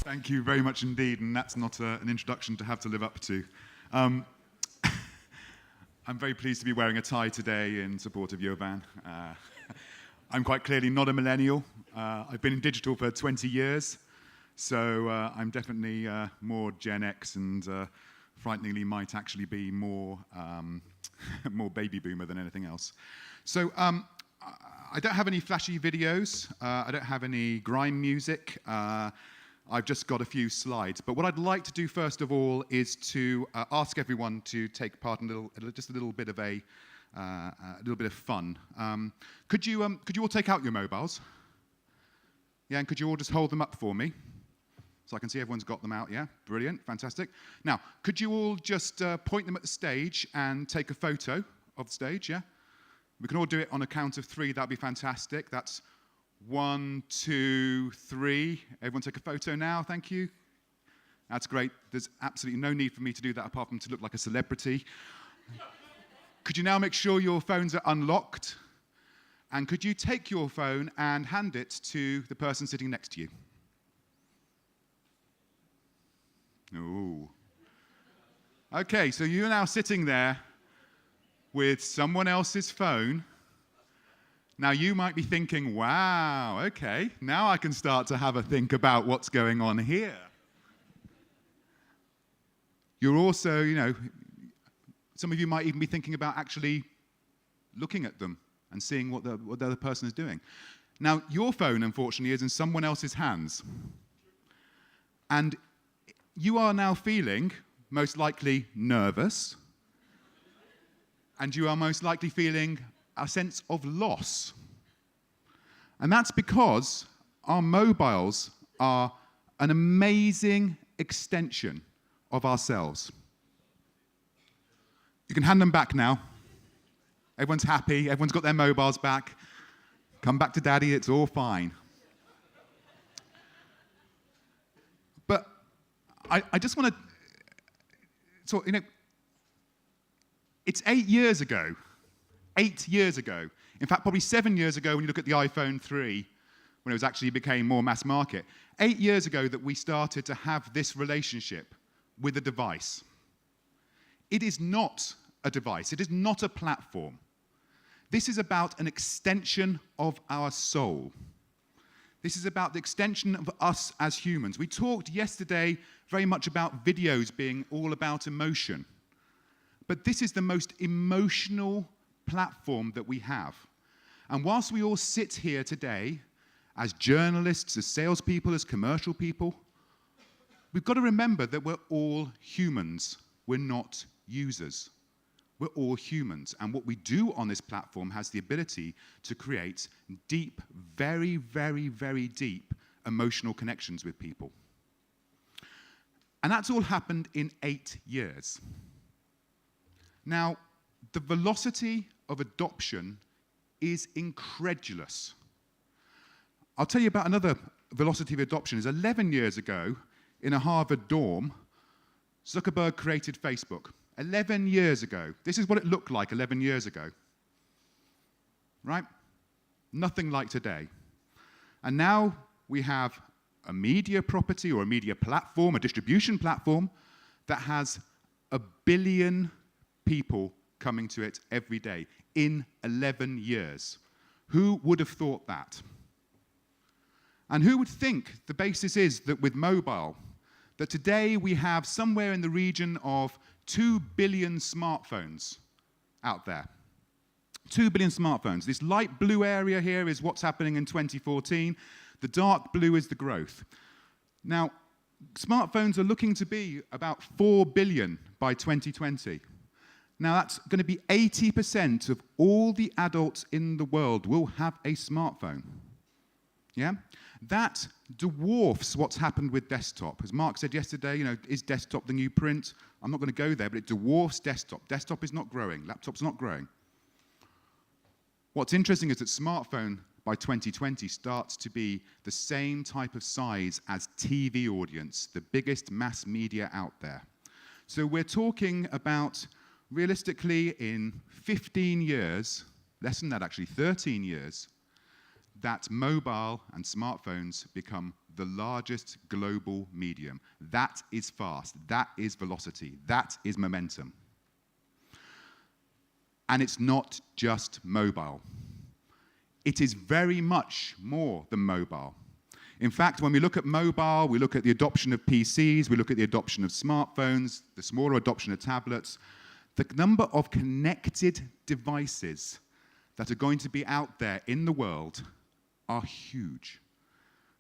Thank you very much indeed, and that's not an introduction to have to live up to. I'm very pleased to be wearing a tie today in support of Jovan. I'm quite clearly not a millennial. I've been in digital for 20 years, so I'm definitely more Gen X and frighteningly might actually be more, more baby boomer than anything else. So I don't have any flashy videos. I don't have any grime music. I've just got a few slides. But what I'd like to do first of all is to ask everyone to take part in just a little bit of fun. Could you all take out your mobiles? Yeah, and could you all just hold them up for me? So I can see everyone's got them out, yeah? Brilliant, fantastic. Now, could you all just point them at the stage and take a photo of the stage, yeah? We can all do it on a count of 3, that'd be fantastic. That's 1, 2, 3. Everyone take a photo now, thank you. That's great. There's absolutely no need for me to do that apart from to look like a celebrity. Could you now make sure your phones are unlocked? And could you take your phone and hand it to the person sitting next to you? Ooh. Okay, so you're now sitting there with someone else's phone. Now you might be thinking, wow, okay, now I can start to have a think about what's going on here. You're also, you know, some of you might even be thinking about actually looking at them and seeing what the other person is doing. Now, your phone, unfortunately, is in someone else's hands. And you are now feeling, most likely, nervous. And you are most likely feeling a sense of loss. And that's because our mobiles are an amazing extension of ourselves. You can hand them back now. Everyone's happy, everyone's got their mobiles back. Come back to daddy, it's all fine. But I just want to, so, you know, it's 8 years ago. 8 years ago. In fact, probably 7 years ago when you look at the iPhone 3, when it was actually became more mass market. 8 years ago that we started to have this relationship with a device. It is not a device. It is not a platform. This is about an extension of our soul. This is about the extension of us as humans. We talked yesterday very much about videos being all about emotion. But this is the most emotional platform that we have. And whilst we all sit here today as journalists, as salespeople, as commercial people, we've got to remember that we're all humans. We're not users. We're all humans. And what we do on this platform has the ability to create deep, very, very, very deep emotional connections with people. And that's all happened in 8 years. Now, the velocity of adoption is incredulous. I'll tell you about another velocity of adoption. Is 11 years ago, in a Harvard dorm, Zuckerberg created Facebook. 11 years ago. This is what it looked like 11 years ago. Right? Nothing like today. And now we have a media property or a media platform, a distribution platform, that has 1 billion people coming to it every day in 11 years. Who would have thought that? And who would think the basis is that with mobile, that today we have somewhere in the region of 2 billion smartphones out there. 2 billion smartphones. This light blue area here is what's happening in 2014. The dark blue is the growth. Now, smartphones are looking to be about 4 billion by 2020. Now, that's going to be 80% of all the adults in the world will have a smartphone. Yeah? That dwarfs what's happened with desktop. As Mark said yesterday, you know, is desktop the new print? I'm not going to go there, but it dwarfs desktop. Desktop is not growing. Laptop's not growing. What's interesting is that smartphone by 2020 starts to be the same type of size as TV audience, the biggest mass media out there. So we're talking about, realistically, in 15 years, less than that actually, 13 years, that mobile and smartphones become the largest global medium. That is fast. That is velocity. That is momentum. And it's not just mobile. It is very much more than mobile. In fact, when we look at mobile, we look at the adoption of PCs, we look at the adoption of smartphones, the smaller adoption of tablets. The number of connected devices that are going to be out there in the world are huge,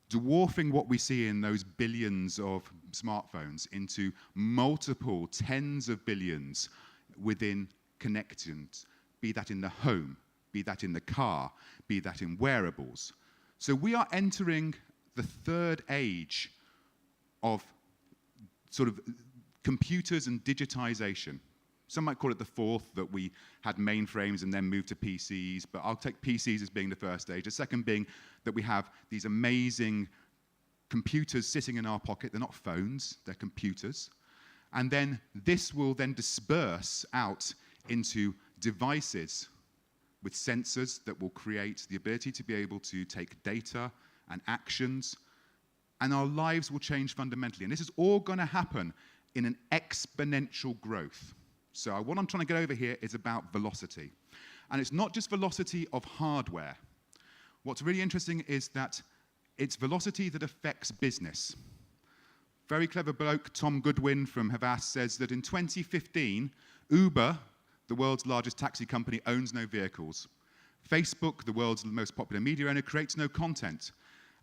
dwarfing what we see in those billions of smartphones into multiple tens of billions within connections, be that in the home, be that in the car, be that in wearables. So we are entering the third age of sort of computers and digitization. Some might call it the fourth, that we had mainframes and then moved to PCs, but I'll take PCs as being the first stage. The second being that we have these amazing computers sitting in our pocket. They're not phones, they're computers. And then this will then disperse out into devices with sensors that will create the ability to be able to take data and actions, and our lives will change fundamentally. And this is all going to happen in an exponential growth. So what I'm trying to get over here is about velocity. And it's not just velocity of hardware. What's really interesting is that it's velocity that affects business. Very clever bloke, Tom Goodwin from Havas, says that in 2015, Uber, the world's largest taxi company, owns no vehicles. Facebook, the world's most popular media owner, creates no content.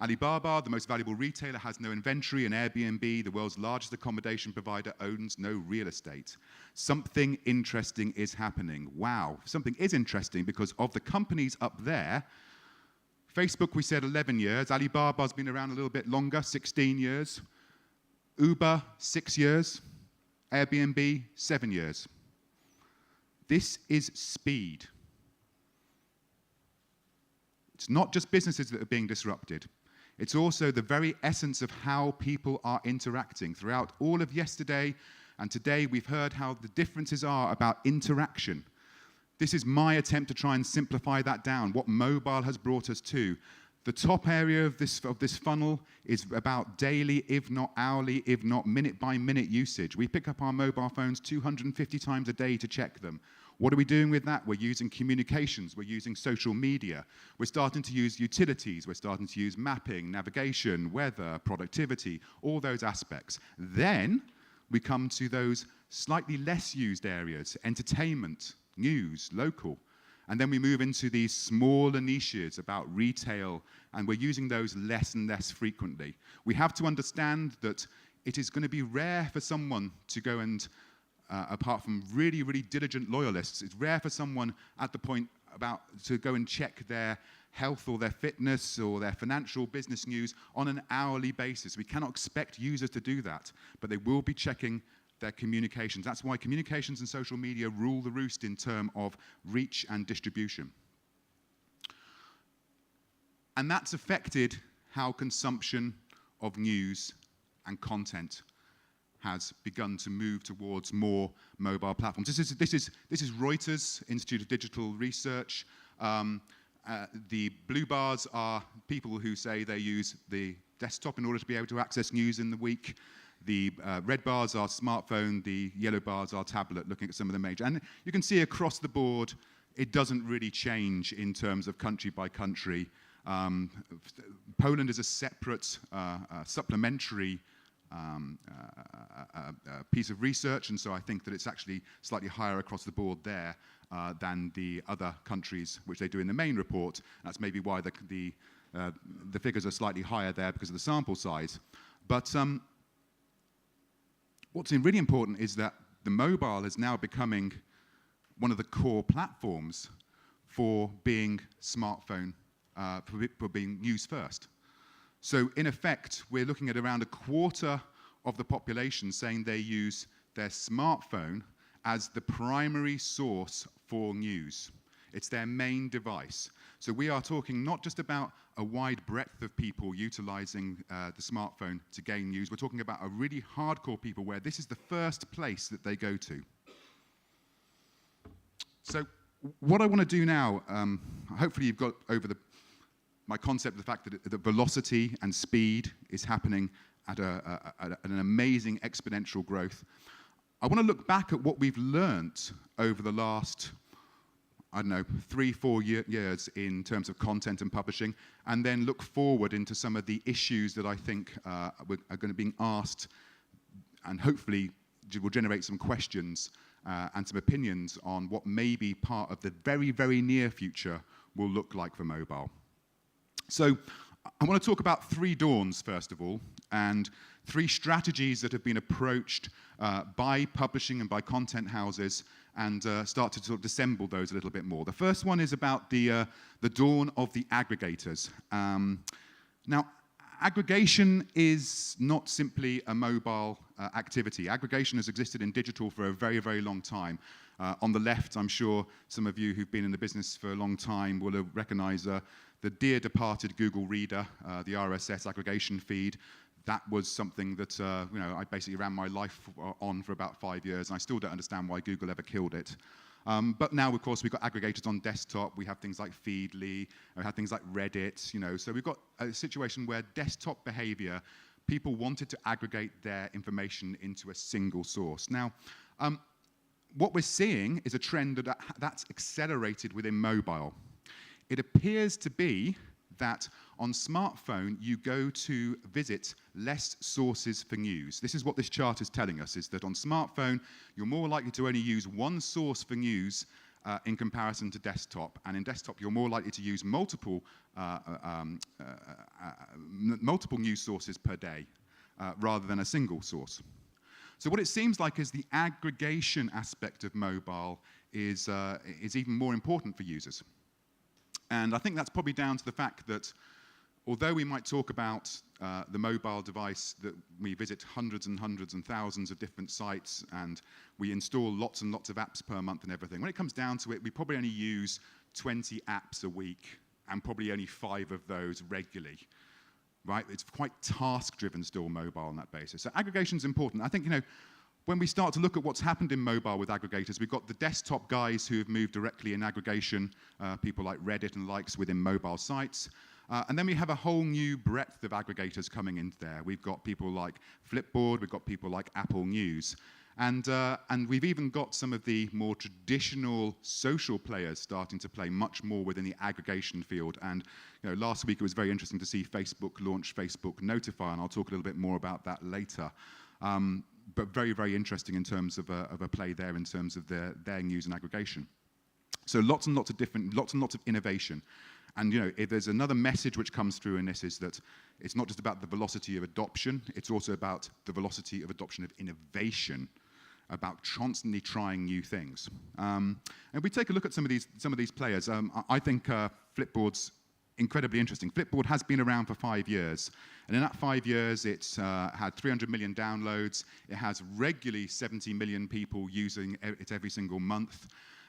Alibaba, the most valuable retailer, has no inventory, and Airbnb, the world's largest accommodation provider, owns no real estate. Something interesting is happening. Wow, something is interesting because of the companies up there. Facebook, we said 11 years. Alibaba's been around a little bit longer, 16 years. Uber, 6 years. Airbnb, 7 years. This is speed. It's not just businesses that are being disrupted. It's also the very essence of how people are interacting. Throughout all of yesterday and today, we've heard how the differences are about interaction. This is my attempt to try and simplify that down, what mobile has brought us to. The top area of this funnel is about daily, if not hourly, if not minute-by-minute usage. We pick up our mobile phones 250 times a day to check them. What are we doing with that? We're using communications. We're using social media. We're starting to use utilities. We're starting to use mapping, navigation, weather, productivity, all those aspects. Then we come to those slightly less used areas, entertainment, news, local. And then we move into these smaller niches about retail, and we're using those less and less frequently. We have to understand that it is going to be rare for someone to go and apart from really, really diligent loyalists, it's rare for someone at the point to go and check their health or their fitness or their financial business news on an hourly basis. We cannot expect users to do that, but they will be checking their communications. That's why communications and social media rule the roost in terms of reach and distribution. And that's affected how consumption of news and content has begun to move towards more mobile platforms. This is Reuters, Institute of Digital Research. The blue bars are people who say they use the desktop in order to be able to access news in the week. The red bars are smartphone, the yellow bars are tablet, looking at some of the major. And you can see across the board, it doesn't really change in terms of country by country. Poland is a separate, supplementary piece of research, and so I think that it's actually slightly higher across the board there than the other countries, which they do in the main report. That's maybe why the figures are slightly higher there because of the sample size. But what's really important is that the mobile is now becoming one of the core platforms for being smartphone, for being news first. So in effect, we're looking at around a quarter of the population saying they use their smartphone as the primary source for news. It's their main device. So we are talking not just about a wide breadth of people utilizing the smartphone to gain news. We're talking about a really hardcore people where this is the first place that they go to. So what I want to do now, hopefully you've got over the my concept of the fact that velocity and speed is happening at an amazing exponential growth. I want to look back at what we've learnt over the last, I don't know, 3-4 years in terms of content and publishing, and then look forward into some of the issues that I think are going to be asked, and hopefully will generate some questions and some opinions on what maybe part of the very, very near future will look like for mobile. So I want to talk about 3 dawns, first of all, and 3 strategies that have been approached by publishing and by content houses, and start to sort of dissemble those a little bit more. The first one is about the dawn of the aggregators. Now, aggregation is not simply a mobile activity. Aggregation has existed in digital for a very, very long time. On the left, I'm sure some of you who've been in the business for a long time will have recognized the dear departed Google Reader, the RSS aggregation feed. That was something that I basically ran my life on for about 5 years, and I still don't understand why Google ever killed it. But now, of course, we've got aggregators on desktop. We have things like Feedly. We have things like Reddit. So we've got a situation where desktop behavior, people wanted to aggregate their information into a single source. Now, what we're seeing is a trend that's accelerated within mobile. It appears to be that on smartphone, you go to visit less sources for news. This is what this chart is telling us, is that on smartphone, you're more likely to only use one source for news in comparison to desktop. And in desktop, you're more likely to use multiple news sources per day rather than a single source. So what it seems like is the aggregation aspect of mobile is even more important for users. And I think that's probably down to the fact that although we might talk about the mobile device, that we visit hundreds and hundreds and thousands of different sites, and we install lots and lots of apps per month and everything, when it comes down to it, we probably only use 20 apps a week, and probably only 5 of those regularly. Right? It's quite task-driven still, mobile on that basis. So aggregation is important. I think, when we start to look at what's happened in mobile with aggregators, we've got the desktop guys who have moved directly in aggregation, people like Reddit and likes within mobile sites. And then we have a whole new breadth of aggregators coming in there. We've got people like Flipboard, we've got people like Apple News. And we've even got some of the more traditional social players starting to play much more within the aggregation field. And last week it was very interesting to see Facebook launch Facebook Notify, and I'll talk a little bit more about that later. But very, very interesting in terms of a play there in terms of their news and aggregation. So lots and lots of innovation. And if there's another message which comes through in this, is that it's not just about the velocity of adoption, it's also about the velocity of adoption of innovation, about constantly trying new things. And if we take a look at some of these players, I think Flipboard's incredibly interesting. Flipboard has been around for 5 years, and in that 5 years, it's had 300 million downloads. It has regularly 70 million people using it every single month.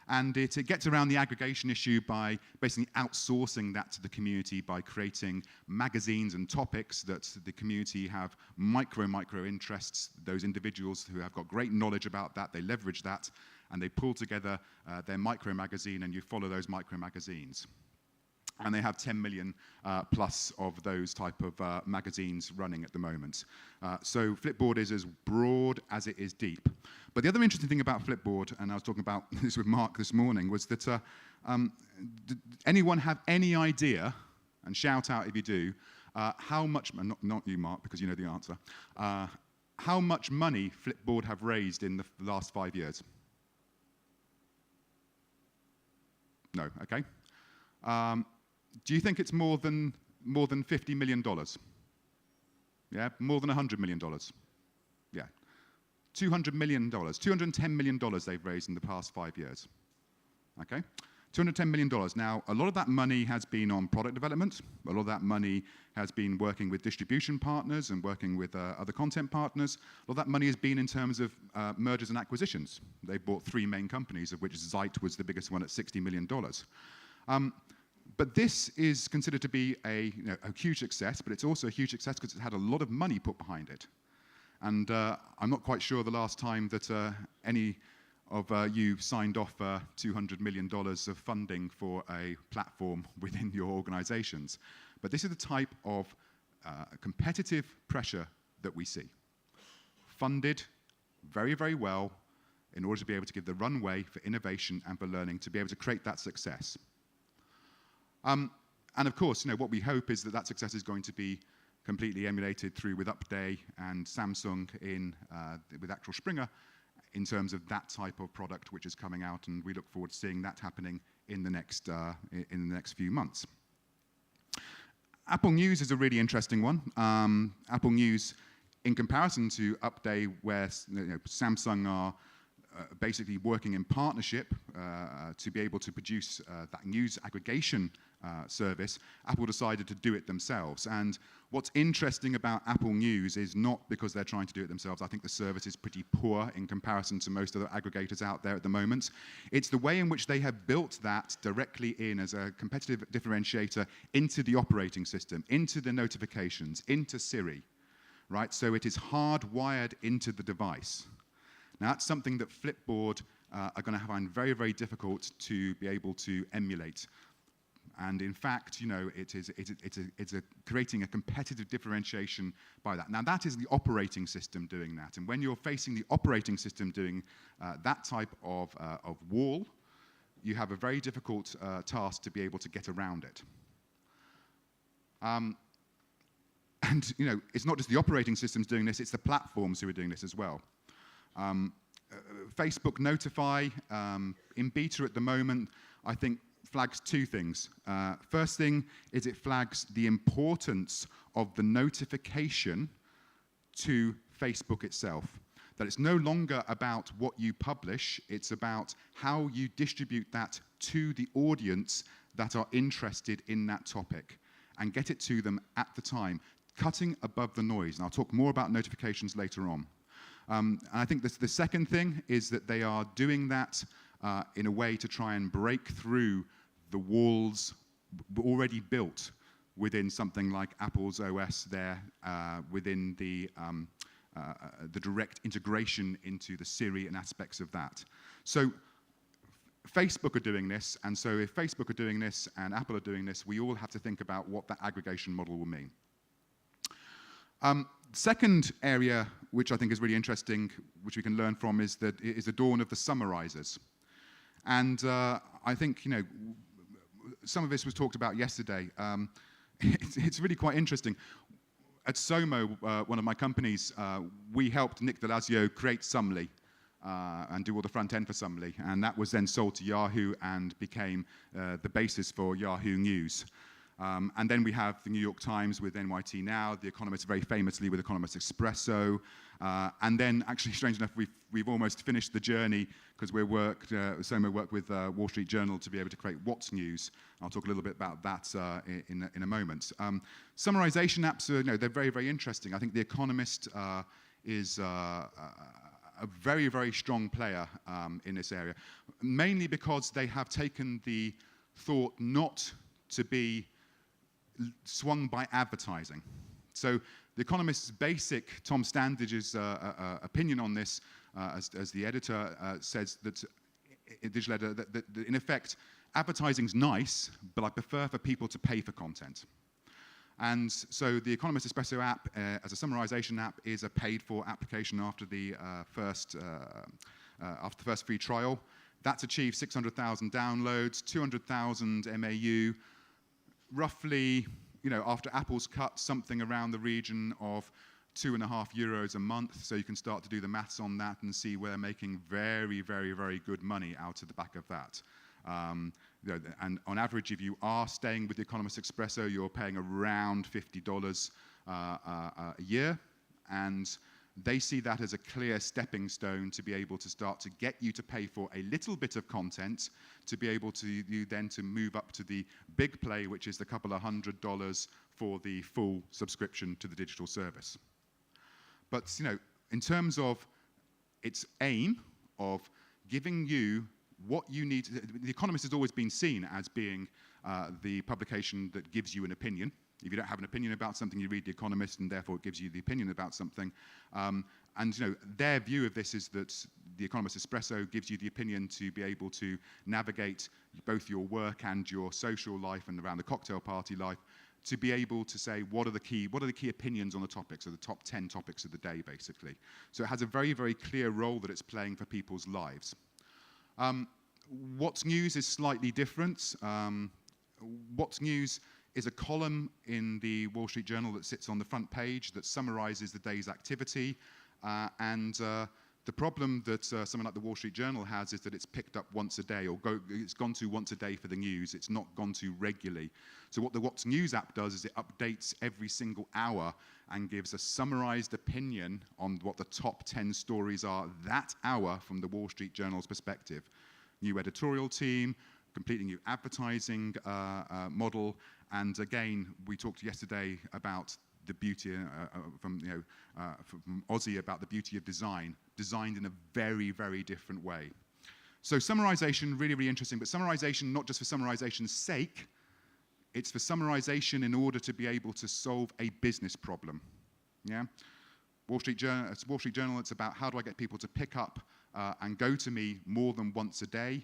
And it gets around the aggregation issue by basically outsourcing that to the community by creating magazines and topics that the community have micro interests. Those individuals who have got great knowledge about that, they leverage that, and they pull together their micro magazine, and you follow those micro magazines. And they have 10 million plus of those type of magazines running at the moment. So Flipboard is as broad as it is deep. But the other interesting thing about Flipboard, and I was talking about this with Mark this morning, was that did anyone have any idea, and shout out if you do, how much, not you Mark, because you know the answer, how much money Flipboard have raised in the last 5 years? No, okay. Do you think it's more than $50 million? Yeah, more than $100 million? Yeah, $200 million, $210 million they've raised in the past 5 years. Okay, $210 million. Now, a lot of that money has been on product development. A lot of that money has been working with distribution partners and working with other content partners. A lot of that money has been in terms of mergers and acquisitions. They bought 3 main companies, of which Zeit was the biggest one at $60 million. But this is considered to be a huge success, but it's also a huge success because it's had a lot of money put behind it. And I'm not quite sure the last time that any of you signed off $200 million of funding for a platform within your organizations. But this is the type of competitive pressure that we see. Funded very, very well in order to be able to give the runway for innovation and for learning to be able to create that success. And of course, what we hope is that that success is going to be completely emulated through with Upday and Samsung with Axel Springer in terms of that type of product which is coming out, and we look forward to seeing that happening in the next few months. Apple News is a really interesting one. Apple News, in comparison to Upday, where Samsung are basically working in partnership to be able to produce that news aggregation service, Apple decided to do it themselves. And what's interesting about Apple News is not because they're trying to do it themselves. I think the service is pretty poor in comparison to most other aggregators out there at the moment. It's the way in which they have built that directly in as a competitive differentiator into the operating system, into the notifications, into Siri, right? So it is hardwired into the device. Now, that's something that Flipboard are going to find very, very difficult to be able to emulate. And in fact, it's creating a competitive differentiation by that. Now, that is the operating system doing that. And when you're facing the operating system doing that type of wall, you have a very difficult task to be able to get around it. And it's not just the operating systems doing this, it's the platforms who are doing this as well. Facebook Notify, in beta at the moment, I think flags two things. First thing is it flags the importance of the notification to Facebook itself. That it's no longer about what you publish, it's about how you distribute that to the audience that are interested in that topic and get it to them at the time, cutting above the noise. And I'll talk more about notifications later on. And I think the second thing is that they are doing that in a way to try and break through the walls already built within something like Apple's OS there, within the direct integration into the Siri and aspects of that. So Facebook are doing this, and so if Facebook are doing this and Apple are doing this, we all have to think about what that aggregation model will mean. Second area, which I think is really interesting, which we can learn from, is the dawn of the summarizers. And I think, some of this was talked about yesterday. It's really quite interesting. At Somo, one of my companies, we helped Nick Delazio create Sumly and do all the front end for Sumly. And that was then sold to Yahoo and became the basis for Yahoo News. And then we have the New York Times with NYT Now, The Economist very famously with Economist Expresso. And then, actually, strange enough, we've almost finished the journey because Somo worked with Wall Street Journal to be able to create What's News. I'll talk a little bit about that in a moment. Summarization apps, they're very, very interesting. I think The Economist is a very, very strong player in this area, mainly because they have taken the thought not to be swung by advertising. So The Economist's basic, Tom Standage's opinion on this, as the editor says that in digital editor, that in effect, advertising's nice, but I prefer for people to pay for content. And so the Economist Espresso app, as a summarization app, is a paid-for application after the first free trial. That's achieved 600,000 downloads, 200,000 MAU, roughly, after Apple's cut, something around the region of €2.50 a month. So you can start to do the maths on that and see we're making very, very, very good money out of the back of that. And on average, if you are staying with the Economist Expresso, you're paying around $50 a year. And they see that as a clear stepping stone to be able to start to get you to pay for a little bit of content, to be able to then to move up to the big play, which is the couple of $100 for the full subscription to the digital service. But in terms of its aim of giving you what you need, The Economist has always been seen as being the publication that gives you an opinion. If you don't have an opinion about something, you read The Economist, and therefore it gives you the opinion about something. And their view of this is that The Economist Espresso gives you the opinion to be able to navigate both your work and your social life and around the cocktail party life to be able to say what are the key opinions on the topics, or the top 10 topics of the day, basically. So it has a very, very clear role that it's playing for people's lives. What's News is slightly different. What's News is a column in the Wall Street Journal that sits on the front page that summarizes the day's activity. The problem that someone like the Wall Street Journal has is that it's picked up once a day, or it's gone to once a day for the news. It's not gone to regularly. So what the What's News app does is it updates every single hour and gives a summarized opinion on what the top 10 stories are that hour from the Wall Street Journal's perspective. New editorial team, completely new advertising model, and again, we talked yesterday about the beauty from Ozzy about the beauty of design, designed in a very, very different way. So summarization, really, really interesting, but summarization not just for summarization's sake, it's for summarization in order to be able to solve a business problem. Yeah? Wall Street Journal, it's about how do I get people to pick up and go to me more than once a day.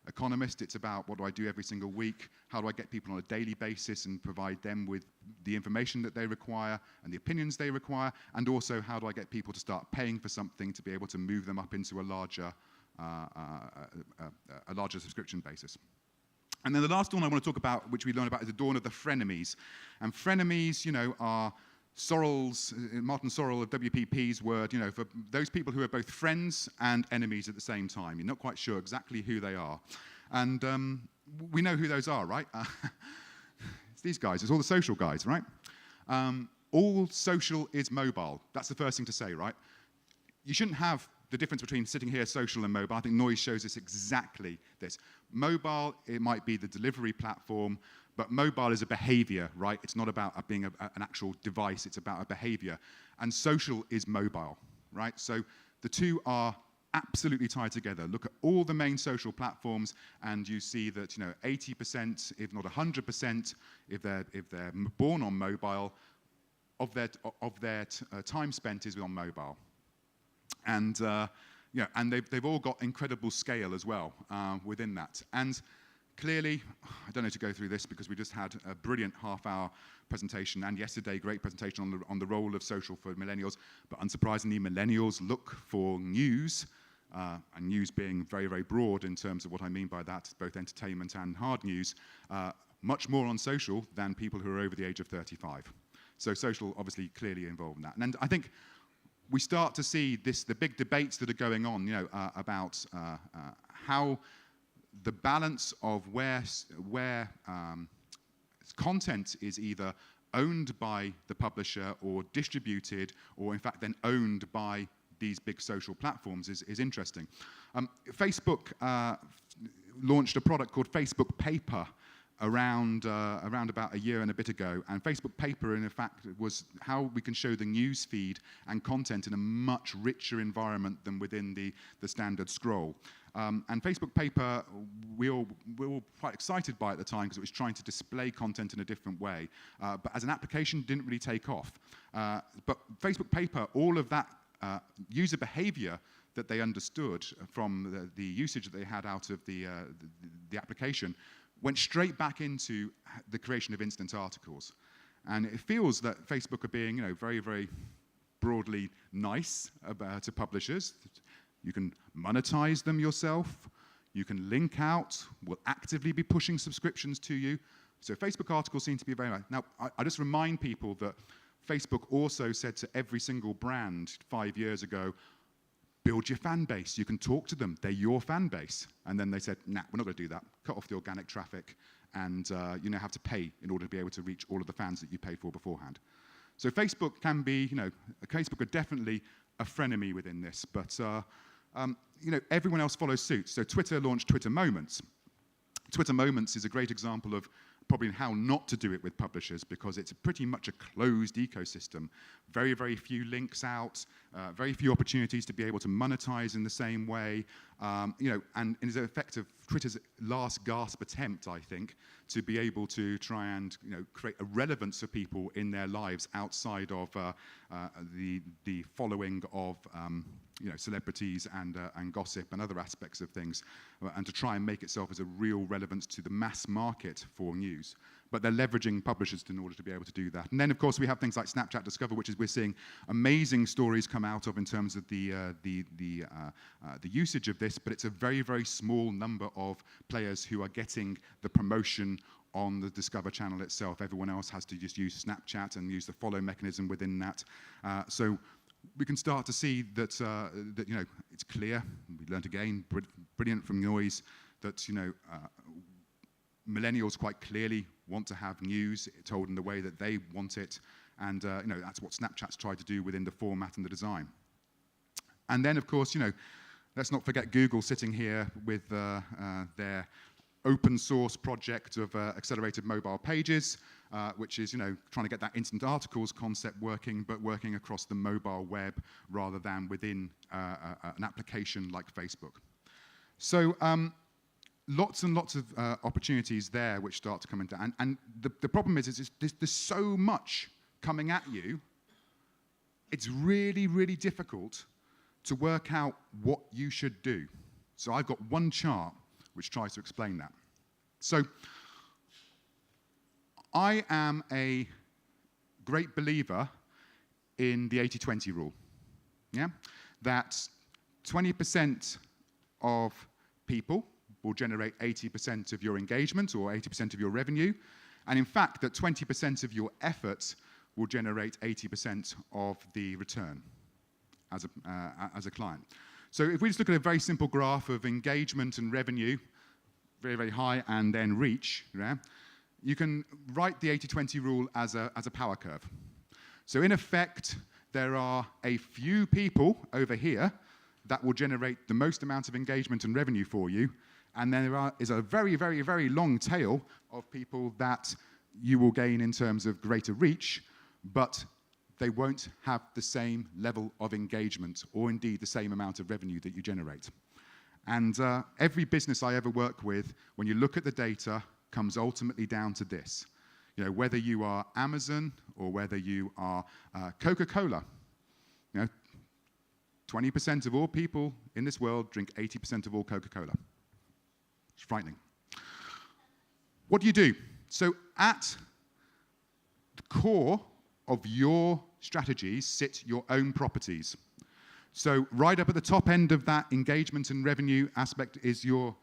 Economist, it's about what do I do every single week, how do I get people on a daily basis and provide them with the information that they require and the opinions they require, and also how do I get people to start paying for something to be able to move them up into a larger subscription basis. And then the last one I want to talk about, which we learned about, is the dawn of the frenemies. And frenemies, are Martin Sorrell of WPP's word, for those people who are both friends and enemies at the same time. You're not quite sure exactly who they are. And we know who those are, right? It's these guys. It's all the social guys, right? All social is mobile. That's the first thing to say, right? You shouldn't have the difference between sitting here, social and mobile. I think Noise shows us exactly this. Mobile, it might be the delivery platform, but mobile is a behavior, right? It's not about being an actual device, it's about a behavior. And social is mobile, right? So the two are absolutely tied together. Look at all the main social platforms, and you see that 80%, if not 100%, if they're born on mobile, of their time spent is on mobile. And and they've all got incredible scale as well within that. And clearly, I don't need to go through this because we just had a brilliant half-hour presentation, and yesterday, great presentation on the role of social for millennials. But unsurprisingly, millennials look for news, and news being very, very broad in terms of what I mean by that, both entertainment and hard news, much more on social than people who are over the age of 35. So social, obviously, clearly involved in that. And I think we start to see the big debates that are going on, about how the balance of where content is either owned by the publisher or distributed, or in fact then owned by these big social platforms is interesting. Facebook launched a product called Facebook Paper around about a year and a bit ago, and Facebook Paper in fact was how we can show the news feed and content in a much richer environment than within the standard scroll. And Facebook Paper, we were all quite excited by it at the time because it was trying to display content in a different way, but as an application didn't really take off. But Facebook Paper, all of that user behavior that they understood from the usage that they had out of the application went straight back into the creation of instant articles. And it feels that Facebook are being, very, very broadly nice to publishers. You can monetize them yourself. You can link out. We'll actively be pushing subscriptions to you. So Facebook articles seem to be very nice. Now, I just remind people that Facebook also said to every single brand 5 years ago, build your fan base. You can talk to them. They're your fan base. And then they said, nah, we're not going to do that. Cut off the organic traffic, and you now have to pay in order to be able to reach all of the fans that you paid for beforehand. So Facebook can be, Facebook are definitely a frenemy within this, but everyone else follows suit. So Twitter launched Twitter Moments. Twitter Moments is a great example of probably how not to do it with publishers, because it's pretty much a closed ecosystem. Very, very few links out, very few opportunities to be able to monetize in the same way, and is an effect of Twitter's last gasp attempt, I think, to be able to try and create a relevance for people in their lives outside of the following of celebrities and gossip and other aspects of things, and to try and make itself as a real relevance to the mass market for news. but they're leveraging publishers in order to be able to do that. And then, of course, we have things like Snapchat Discover, which is we're seeing amazing stories come out of in terms of the usage of this, but it's a very, very small number of players who are getting the promotion on the Discover channel itself. Everyone else has to just use Snapchat and use the follow mechanism within that. So we can start to see that, that it's clear. We learned again, brilliant from Noise, that millennials quite clearly want to have news told in the way that they want it, and that's what Snapchat's tried to do within the format and the design. And then, of course, let's not forget Google sitting here with their open source project of accelerated mobile pages, which is trying to get that instant articles concept working, but working across the mobile web rather than within an application like Facebook. So lots and lots of opportunities there which start to come into, and the problem is there's so much coming at you, it's really, really difficult to work out what you should do. So I've got one chart which tries to explain that. So I am a great believer in the 80-20 rule, yeah? That 20% of people will generate 80% of your engagement or 80% of your revenue, and in fact that 20% of your efforts will generate 80% of the return as a client. So if we just look at a very simple graph of engagement and revenue, very, very high, and then reach, yeah, you can write the 80-20 rule as a power curve. So in effect, there are a few people over here that will generate the most amount of engagement and revenue for you, and then there is a very, very, very long tail of people that you will gain in terms of greater reach, but they won't have the same level of engagement or indeed the same amount of revenue that you generate. And every business I ever work with, when you look at the data, comes ultimately down to this. Whether you are Amazon or whether you are Coca-Cola, 20% of all people in this world drink 80% of all Coca-Cola. It's frightening. What do? So at the core of your strategies sit your own properties. So right up at the top end of that engagement and revenue aspect is your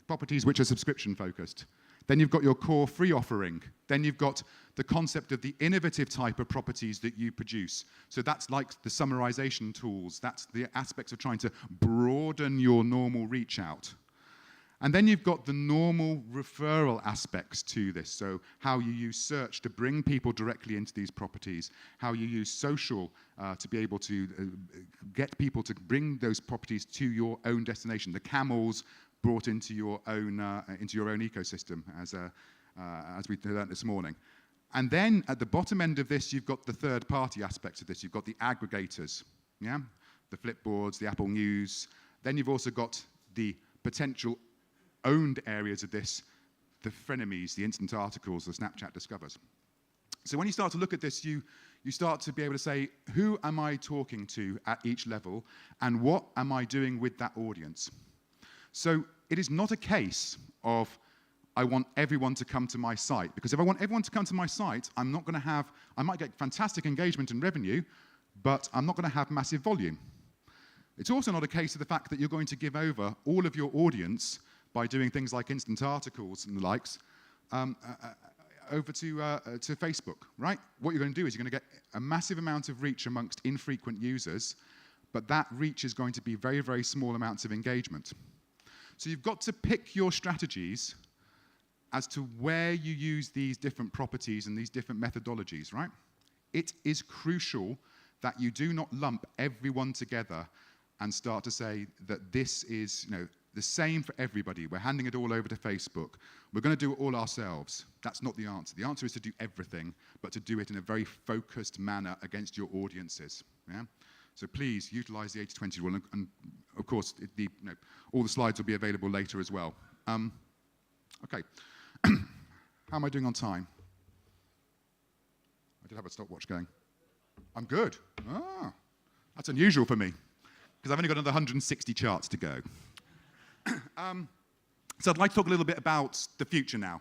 properties which are subscription focused. Then you've got your core free offering. Then you've got the concept of the innovative type of properties that you produce. So that's like the summarization tools. That's the aspects of trying to broaden your normal reach out. And then you've got the normal referral aspects to this. So how you use search to bring people directly into these properties, how you use social to be able to get people to bring those properties to your own destination. The camels brought into your own ecosystem, as we learned this morning. And then at the bottom end of this, you've got the third-party aspects of this. You've got the aggregators, yeah, the Flipboards, the Apple News. Then you've also got the potential owned areas of this, the frenemies, the instant articles, the Snapchat Discovers. So when you start to look at this, you start to be able to say, who am I talking to at each level, and what am I doing with that audience? So it is not a case of, I want everyone to come to my site, because if I want everyone to come to my site, I might get fantastic engagement and revenue, but I'm not going to have massive volume. It's also not a case of the fact that you're going to give over all of your audience by doing things like instant articles and the likes, over to Facebook, right? What you're going to do is you're going to get a massive amount of reach amongst infrequent users, but that reach is going to be very, very small amounts of engagement. So you've got to pick your strategies as to where you use these different properties and these different methodologies, right? It is crucial that you do not lump everyone together and start to say that this is, the same for everybody. We're handing it all over to Facebook. We're going to do it all ourselves. That's not the answer. The answer is to do everything, but to do it in a very focused manner against your audiences. Yeah? So please utilize the 80-20 rule, and of course, all the slides will be available later as well. Okay. How am I doing on time? I did have a stopwatch going. I'm good. Ah, that's unusual for me, because I've only got another 160 charts to go. So I'd like to talk a little bit about the future now.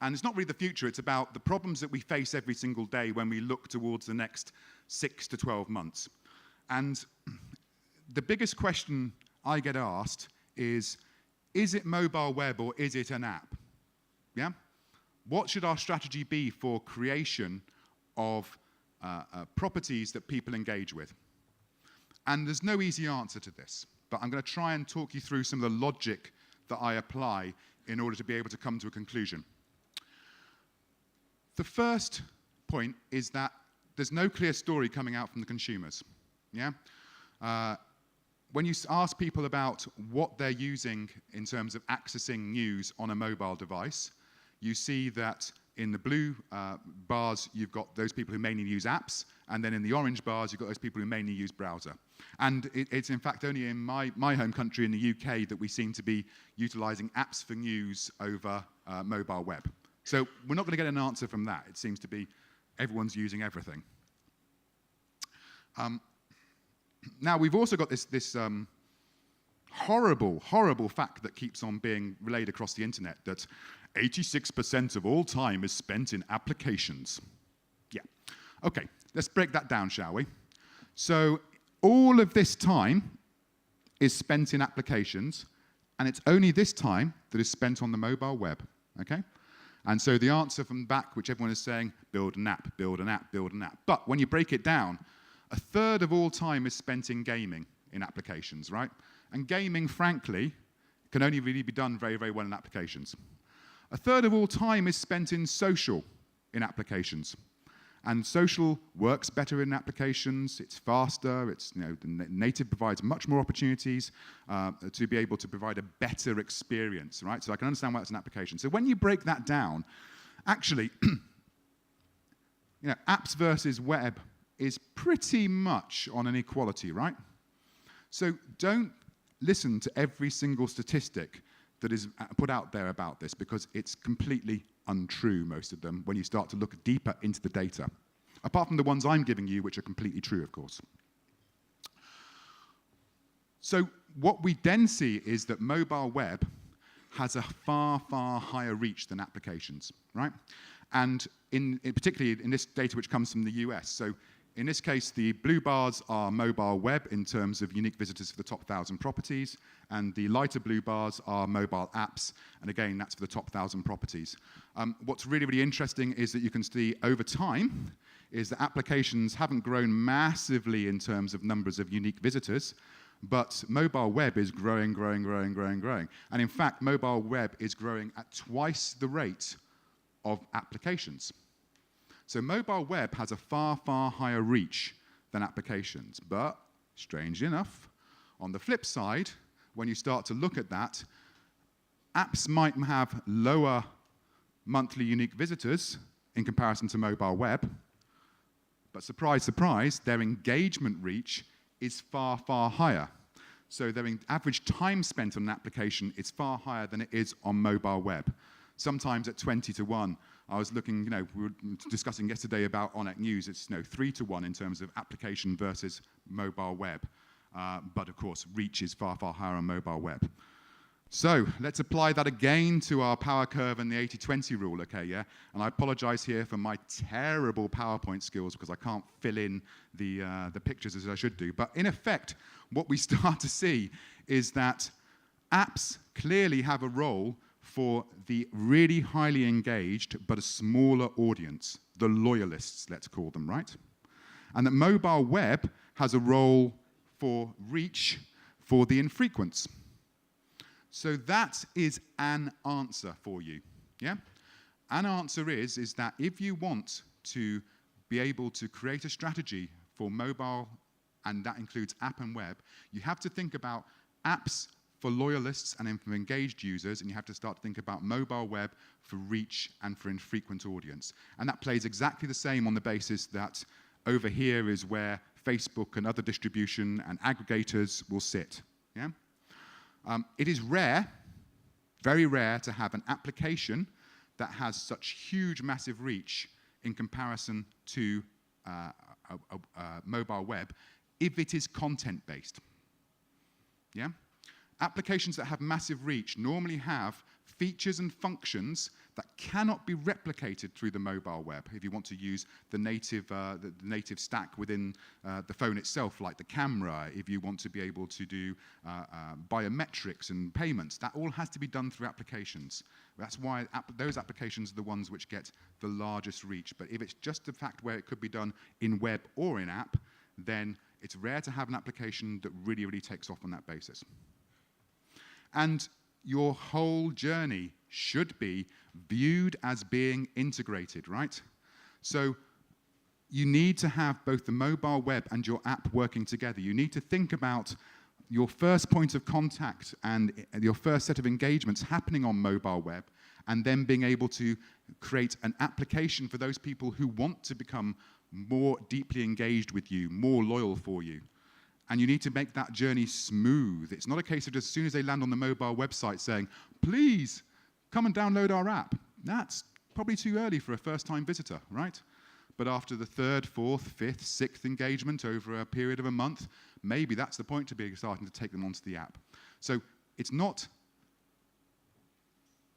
And it's not really the future, it's about the problems that we face every single day when we look towards the next 6 to 12 months. And the biggest question I get asked is it mobile web or is it an app? Yeah? What should our strategy be for creation of properties that people engage with? And there's no easy answer to this, but I'm going to try and talk you through some of the logic that I apply in order to be able to come to a conclusion. The first point is that there's no clear story coming out from the consumers. Yeah? When you ask people about what they're using in terms of accessing news on a mobile device, you see that in the blue bars, you've got those people who mainly use apps, and then in the orange bars, you've got those people who mainly use browser. And it's in fact only in my home country in the UK that we seem to be utilizing apps for news over mobile web. So we're not going to get an answer from that. It seems to be everyone's using everything. Now, we've also got this horrible, horrible fact that keeps on being relayed across the internet, that 86% of all time is spent in applications. Yeah. Okay, let's break that down, shall we? So all of this time is spent in applications, and it's only this time that is spent on the mobile web, okay? And so the answer from back, which everyone is saying, build an app, build an app, build an app. But when you break it down, a third of all time is spent in gaming, in applications, right? And gaming, frankly, can only really be done very, very well in applications. A third of all time is spent in social, in applications. And social works better in applications, it's faster, it's, the native provides much more opportunities to be able to provide a better experience, right? So I can understand why it's an application. So when you break that down, actually, apps versus web is pretty much on an equality, right? So don't listen to every single statistic that is put out there about this, because it's completely untrue, most of them, when you start to look deeper into the data. Apart from the ones I'm giving you, which are completely true, of course. So what we then see is that mobile web has a far, far higher reach than applications, right? And particularly in this data which comes from the US. So in this case, the blue bars are mobile web in terms of unique visitors for the top 1,000 properties, and the lighter blue bars are mobile apps, and again, that's for the top 1,000 properties. What's really, really interesting is that you can see over time is that applications haven't grown massively in terms of numbers of unique visitors, but mobile web is growing, growing, growing, growing, growing. And in fact, mobile web is growing at twice the rate of applications. So mobile web has a far, far higher reach than applications. But, strangely enough, on the flip side, when you start to look at that, apps might have lower monthly unique visitors in comparison to mobile web. But surprise, surprise, their engagement reach is far, far higher. So their average time spent on an application is far higher than it is on mobile web. Sometimes at 20 to 1. I was looking, we were discussing yesterday about ONET News. It's 3 to 1 in terms of application versus mobile web. But of course, reach is far, far higher on mobile web. So let's apply that again to our power curve and the 80-20 rule, okay, yeah? And I apologize here for my terrible PowerPoint skills because I can't fill in the pictures as I should do. But in effect, what we start to see is that apps clearly have a role for the really highly engaged but a smaller audience, the loyalists, let's call them, right? And that mobile web has a role for reach for the infrequents. So that is an answer for you, yeah? An answer is that if you want to be able to create a strategy for mobile, and that includes app and web, you have to think about apps for loyalists and for engaged users, and you have to start to think about mobile web for reach and for infrequent audience. And that plays exactly the same on the basis that over here is where Facebook and other distribution and aggregators will sit, yeah? It is rare, very rare, to have an application that has such huge, massive reach in comparison to mobile web if it is content-based, yeah? Applications that have massive reach normally have features and functions that cannot be replicated through the mobile web if you want to use the native stack within the phone itself, like the camera, if you want to be able to do biometrics and payments. That all has to be done through applications. That's why those applications are the ones which get the largest reach. But if it's just the fact where it could be done in web or in app, then it's rare to have an application that really, really takes off on that basis. And your whole journey should be viewed as being integrated, right? So you need to have both the mobile web and your app working together. You need to think about your first point of contact and your first set of engagements happening on mobile web, and then being able to create an application for those people who want to become more deeply engaged with you, more loyal for you. And you need to make that journey smooth. It's not a case of just as soon as they land on the mobile website saying, please, come and download our app. That's probably too early for a first-time visitor, right? But after the third, fourth, fifth, sixth engagement over a period of a month, maybe that's the point to be starting to take them onto the app. So it's not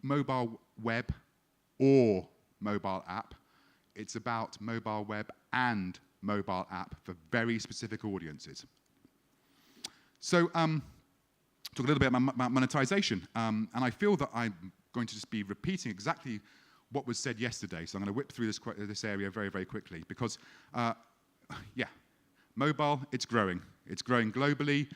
mobile web or mobile app. It's about mobile web and mobile app for very specific audiences. So talk a little bit about monetization. And I feel that I'm going to just be repeating exactly what was said yesterday. So I'm going to whip through this area very, very quickly. Because, yeah, mobile, it's growing. It's growing globally.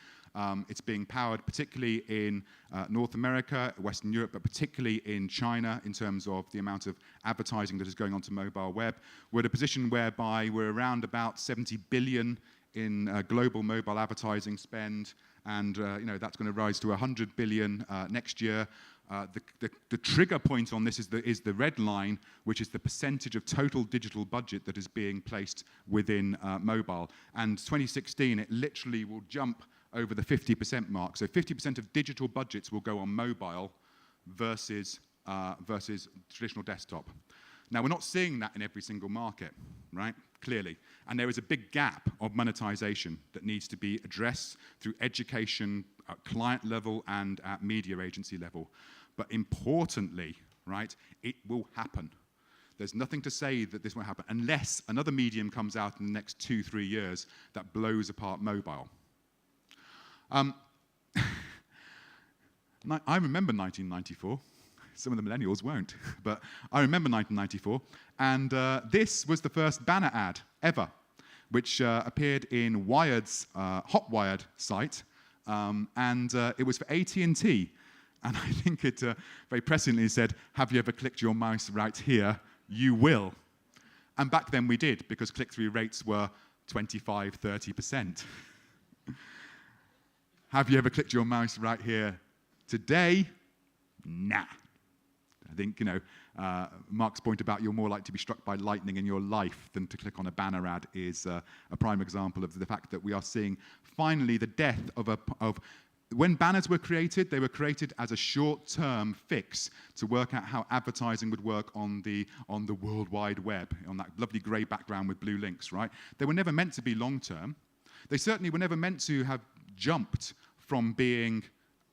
It's being powered particularly in North America, Western Europe, but particularly in China in terms of the amount of advertising that is going onto mobile web. We're at a position whereby we're around about 70 billion in global mobile advertising spend, and that's going to rise to 100 billion next year. The trigger point on this is the red line, which is the percentage of total digital budget that is being placed within mobile. And 2016, it literally will jump over the 50% mark. So 50% of digital budgets will go on mobile versus traditional desktop. Now, we're not seeing that in every single market, right? Clearly. And there is a big gap of monetization that needs to be addressed through education at client level and at media agency level. But importantly, right, it will happen. There's nothing to say that this won't happen unless another medium comes out in the next 2-3 years that blows apart mobile. I remember 1994. Some of the millennials won't, but I remember 1994. And this was the first banner ad ever, which appeared in Wired's Hot Wired site. And it was for AT&T. And I think it very presciently said, have you ever clicked your mouse right here? You will. And back then we did, because click-through rates were 25, 30%. Have you ever clicked your mouse right here? Today, nah. I think, Mark's point about you're more likely to be struck by lightning in your life than to click on a banner ad is a prime example of the fact that we are seeing finally the death of when banners were created, they were created as a short-term fix to work out how advertising would work on the World Wide Web, on that lovely grey background with blue links, right? They were never meant to be long-term. They certainly were never meant to have jumped from being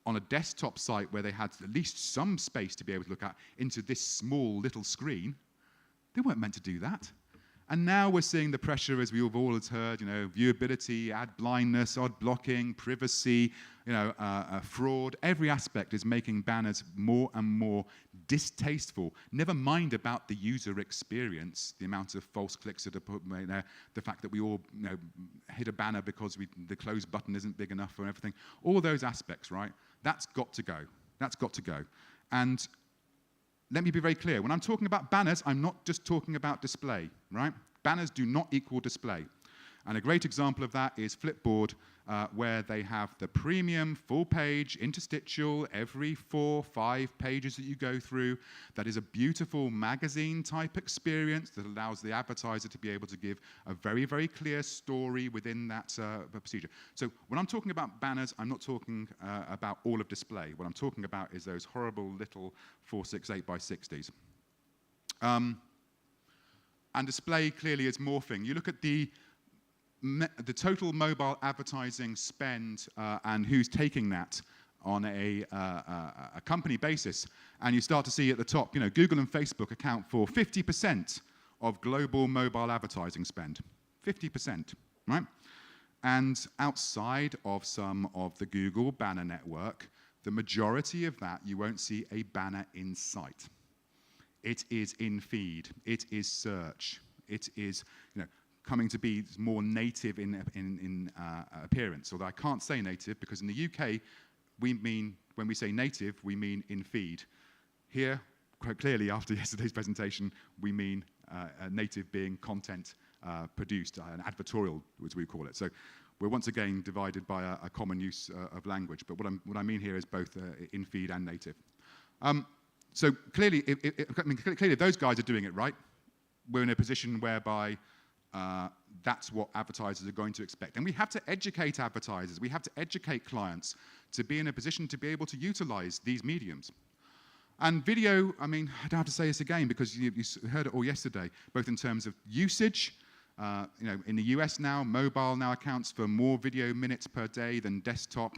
on a desktop site where they had at least some space to be able to look at into this small little screen. They weren't meant to do that. And now we're seeing the pressure, as we've all heard, viewability, ad blindness, ad blocking, privacy, fraud. Every aspect is making banners more and more distasteful. Never mind about the user experience, the amount of false clicks that are put in there, the fact that we all hit a banner because the close button isn't big enough or everything. All those aspects, right? That's got to go. That's got to go. And let me be very clear. When I'm talking about banners, I'm not just talking about display, right? Banners do not equal display. And a great example of that is Flipboard, where they have the premium, full-page, interstitial, every 4-5 pages that you go through. That is a beautiful magazine-type experience that allows the advertiser to be able to give a very, very clear story within that procedure. So when I'm talking about banners, I'm not talking about all of display. What I'm talking about is those horrible little 468 by 60s. And display clearly is morphing. You look at the total mobile advertising spend and who's taking that on a company basis, and you start to see at the top, Google and Facebook account for 50% of global mobile advertising spend. 50%, right? And outside of some of the Google banner network, the majority of that, you won't see a banner in sight. It is in feed. It is search. It is, coming to be more native in appearance. Although I can't say native because in the UK, when we say native, we mean in feed. Here, quite clearly, after yesterday's presentation, we mean native being content produced, an advertorial, as we call it. So we're once again divided by a common use of language. But what I mean here is both in feed and native. So clearly, clearly, those guys are doing it right. We're in a position whereby that's what advertisers are going to expect. And we have to educate advertisers. We have to educate clients to be in a position to be able to utilize these mediums. And video, I don't have to say this again because you heard it all yesterday, both in terms of usage. In the US now, mobile now accounts for more video minutes per day than desktop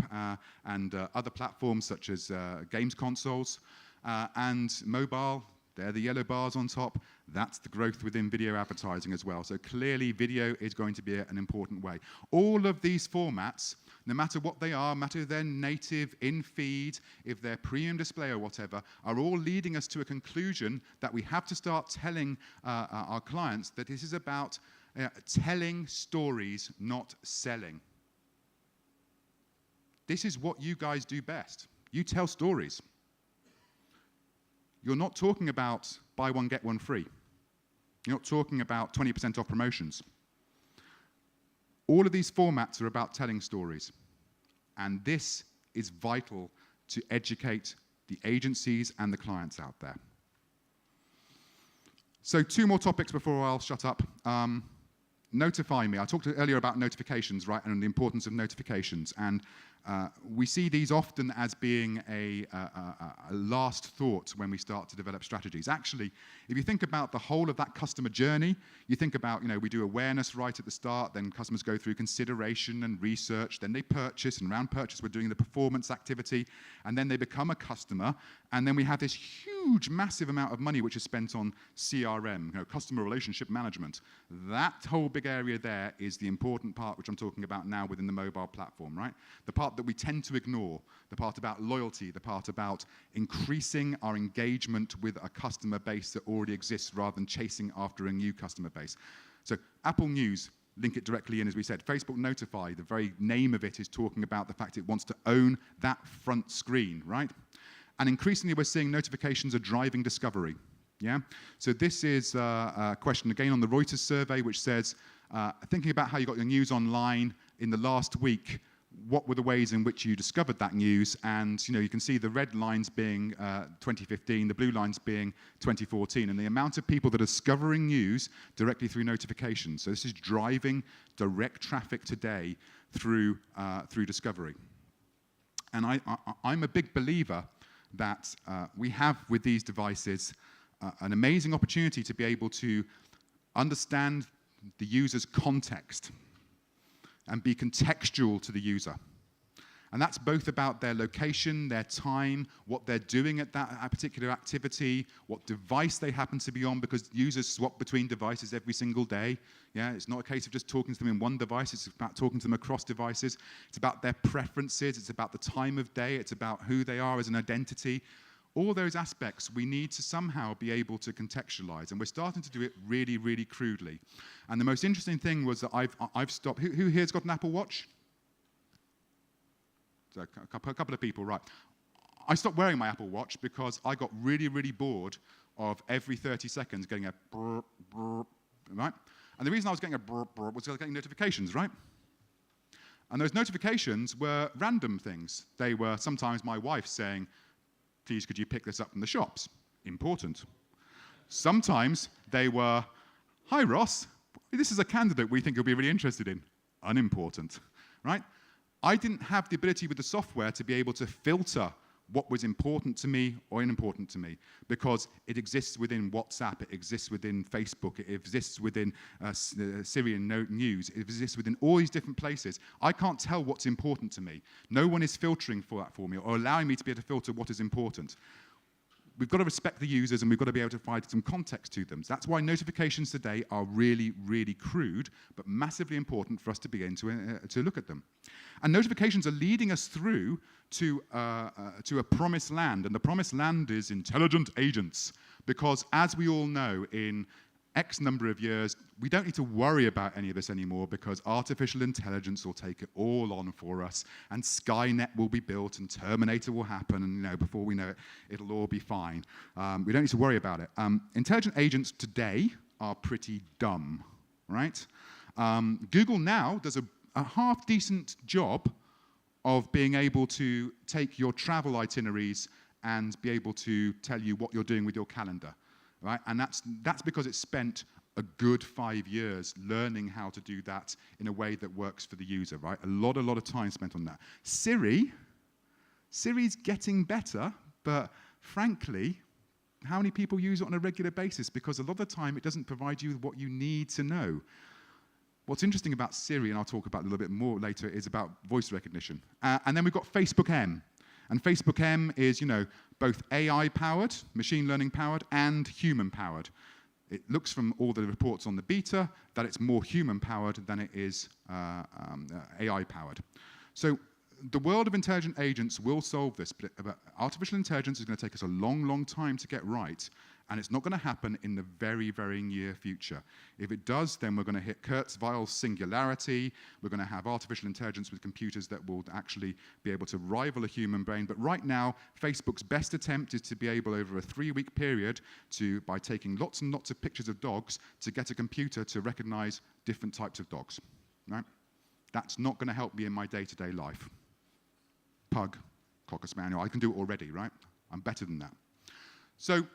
and other platforms such as games consoles. And mobile, they're the yellow bars on top. That's the growth within video advertising as well. So clearly, video is going to be an important way. All of these formats, no matter what they are, no matter if they're native, in feed, if they're premium display or whatever, are all leading us to a conclusion that we have to start telling our clients that this is about telling stories, not selling. This is what you guys do best. You tell stories. You're not talking about buy one, get one free. You're not talking about 20% off promotions. All of these formats are about telling stories. And this is vital to educate the agencies and the clients out there. So 2 more topics before I'll shut up. Notify me. I talked earlier about notifications, right, and the importance of notifications. And we see these often as being a last thought when we start to develop strategies. Actually, if you think about the whole of that customer journey, you think about, we do awareness right at the start, then customers go through consideration and research, then they purchase, and around purchase we're doing the performance activity, and then they become a customer, and then we have this huge, massive amount of money which is spent on CRM, customer relationship management. That whole big area there is the important part which I'm talking about now within the mobile platform, right? The part that we tend to ignore, the part about loyalty, the part about increasing our engagement with a customer base that already exists rather than chasing after a new customer base. So Apple News, link it directly in, as we said. Facebook Notify, the very name of it is talking about the fact it wants to own that front screen, right? And increasingly we're seeing notifications are driving discovery. Yeah? So this is a question again on the Reuters survey which says, thinking about how you got your news online in the last week, what were the ways in which you discovered that news? And you can see the red lines being 2015, the blue lines being 2014, and the amount of people that are discovering news directly through notifications. So this is driving direct traffic today through discovery. And I'm a big believer that we have with these devices an amazing opportunity to be able to understand the user's context and be contextual to the user. And that's both about their location, their time, what they're doing at that particular activity, what device they happen to be on, because users swap between devices every single day. Yeah, it's not a case of just talking to them in one device, it's about talking to them across devices. It's about their preferences, it's about the time of day, it's about who they are as an identity. All those aspects we need to somehow be able to contextualize, and we're starting to do it really, really crudely. And the most interesting thing was that I've stopped. Who here's got an Apple Watch? So a couple of people, right. I stopped wearing my Apple Watch because I got really, really bored of every 30 seconds getting a brr, brr, right? And the reason I was getting a brr, brr was because I was getting notifications, right? And those notifications were random things. They were sometimes my wife saying, please, could you pick this up from the shops? Important. Sometimes they were, hi, Ross, this is a candidate we think you'll be really interested in. Unimportant, right? I didn't have the ability with the software to be able to filter what was important to me or unimportant to me, because it exists within WhatsApp, it exists within Facebook, it exists within Syrian News, it exists within all these different places. I can't tell what's important to me. No one is filtering for that for me or allowing me to be able to filter what is important. We've got to respect the users and we've got to be able to provide some context to them. So that's why notifications today are really, really crude, but massively important for us to begin to look at them. And notifications are leading us through to a promised land, and the promised land is intelligent agents. Because as we all know, in X number of years, we don't need to worry about any of this anymore because artificial intelligence will take it all on for us, and Skynet will be built, and Terminator will happen, and before we know it, it'll all be fine. We don't need to worry about it. Intelligent agents today are pretty dumb, right? Google now does a half-decent job of being able to take your travel itineraries and be able to tell you what you're doing with your calendar. Right? And that's because it spent a good 5 years learning how to do that in a way that works for the user, right? A lot of time spent on that. Siri's getting better, but frankly, how many people use it on a regular basis? Because a lot of the time it doesn't provide you with what you need to know. What's interesting about Siri, and I'll talk about it a little bit more later, is about voice recognition. And then we've got Facebook M. And Facebook M is, both AI-powered, machine learning-powered, and human-powered. It looks from all the reports on the beta that it's more human-powered than it is AI-powered. So the world of intelligent agents will solve this, but artificial intelligence is going to take us a long, long time to get right, and it's not going to happen in the very, very near future. If it does, then we're going to hit Kurzweil's singularity. We're going to have artificial intelligence with computers that will actually be able to rival a human brain. But right now, Facebook's best attempt is to be able, over a 3-week period, by taking lots and lots of pictures of dogs, to get a computer to recognize different types of dogs. Right? That's not going to help me in my day-to-day life. Pug, Cocker Spaniel, I can do it already, right? I'm better than that. So,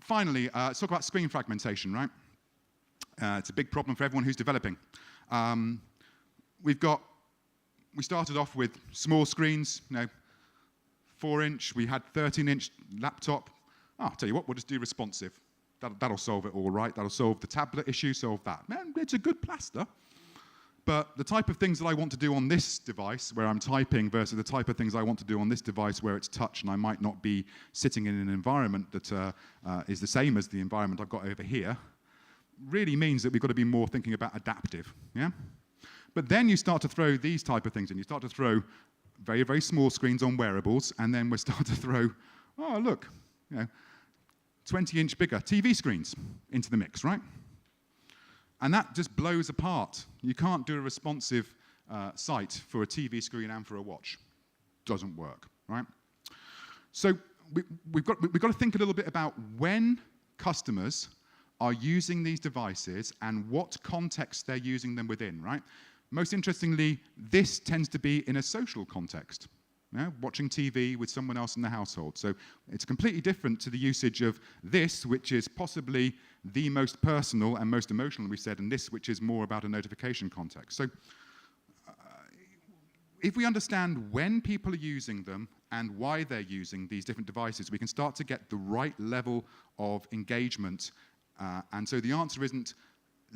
finally, let's talk about screen fragmentation, right? It's a big problem for everyone who's developing. We started off with small screens, 4-inch. We had 13-inch laptop. I'll tell you what, we'll just do responsive. That'll solve it all right. That'll solve the tablet issue, solve that. Man, it's a good plaster. But the type of things that I want to do on this device, where I'm typing, versus the type of things I want to do on this device, where it's touch, and I might not be sitting in an environment that is the same as the environment I've got over here, really means that we've got to be more thinking about adaptive. Yeah? But then you start to throw these type of things in. You start to throw very, very small screens on wearables, and then we start to throw, oh, look, 20-inch bigger TV screens into the mix, right? And that just blows apart. You can't do a responsive site for a TV screen and for a watch. Doesn't work, right? So we've got to think a little bit about when customers are using these devices and what context they're using them within, right? Most interestingly, this tends to be in a social context. Watching TV with someone else in the household. So it's completely different to the usage of this, which is possibly the most personal and most emotional, we said, and this, which is more about a notification context. So if we understand when people are using them and why they're using these different devices, we can start to get the right level of engagement. And so the answer isn't,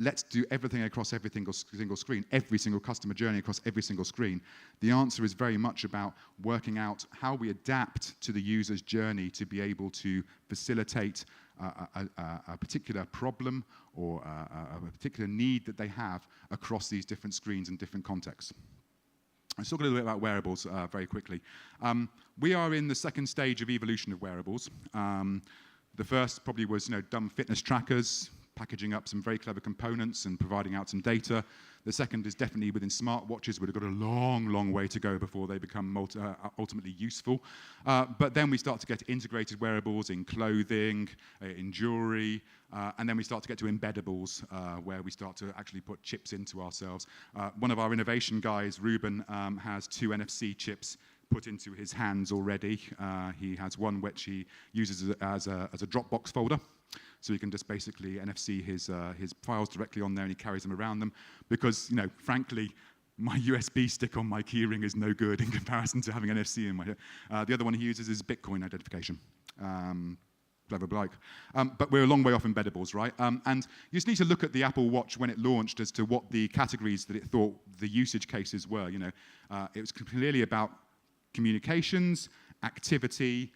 let's do everything across every single screen, every single customer journey across every single screen. The answer is very much about working out how we adapt to the user's journey to be able to facilitate a particular problem or a particular need that they have across these different screens and different contexts. Let's talk a little bit about wearables very quickly. We are in the second stage of evolution of wearables. The first probably was dumb fitness trackers, packaging up some very clever components and providing out some data. The second is definitely within smartwatches. We've got a long, long way to go before they become ultimately useful. But then we start to get integrated wearables in clothing, in jewelry, and then we start to get to embeddables, where we start to actually put chips into ourselves. One of our innovation guys, Ruben, has 2 NFC chips put into his hands already. He has one which he uses as a Dropbox folder. So you can just basically NFC his files directly on there, and he carries them around them. Because, frankly, my USB stick on my keyring is no good in comparison to having NFC in my head. The other one he uses is Bitcoin identification. Clever bloke. But we're a long way off embeddables, right? And you just need to look at the Apple Watch when it launched as to what the categories that it thought the usage cases were. You know, it was clearly about communications, activity,